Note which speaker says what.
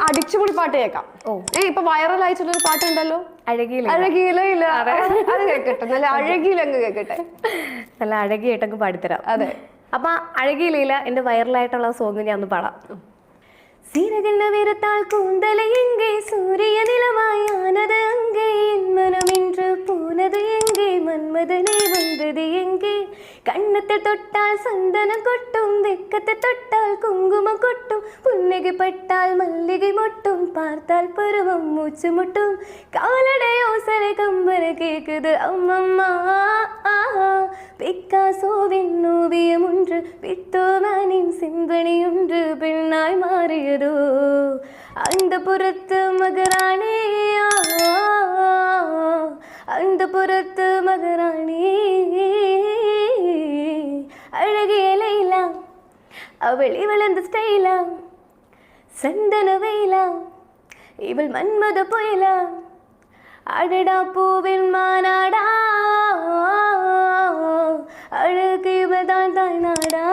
Speaker 1: അടിച്ചുപൊളി പാട്ട് കേൾക്കാം. ഇപ്പൊ വൈറൽ ആയിട്ടുള്ളൊരു പാട്ടുണ്ടല്ലോ, അഴകിയില. അത് കേൾക്കട്ടെ, നല്ല അഴകിയിലങ്ങ് കേൾക്കട്ടെ.
Speaker 2: നല്ല അഴകിയായിട്ടങ്ങ് പാടിത്തരാം.
Speaker 1: അതെ.
Speaker 2: അപ്പൊ അഴകിയില എന്റെ വൈറലായിട്ടുള്ള സോങ് ഞാൻ ഒന്ന് പാടാം. சீரகண்ண வீரத்தால் கூந்தலை எங்கே சூரிய நிலமாயானது அங்கே என் மனம் என்று போனது எங்கே மன்மதனே வந்தது எங்கே கண்ணத்தை தொட்டால் சந்தனம் கொட்டும் வெக்கத்தை தொட்டால் குங்குமம் கொட்டும் புன்னகை பட்டால் மல்லிகை மொட்டும் பார்த்தால் பருவம் மூச்சு முட்டும் காலடை யோசனை கம்பரை கேக்குது அம்மம்மா பிக்காசோவின் ஓவியம் ஒன்று பித்தோமானின் சிந்தனை ஒன்று பெண்ணாய் மாறியதோ அந்த புறத்து மகராணி அந்த புறத்து மகராணி அழகிய லைலா அவள் இவளந்த ஸ்டைலா சந்தன வெயிலா இவள் மன்மத புயலா அடடா பூவின் மாநாடா அழகு இவள் தான் தாய் நாடா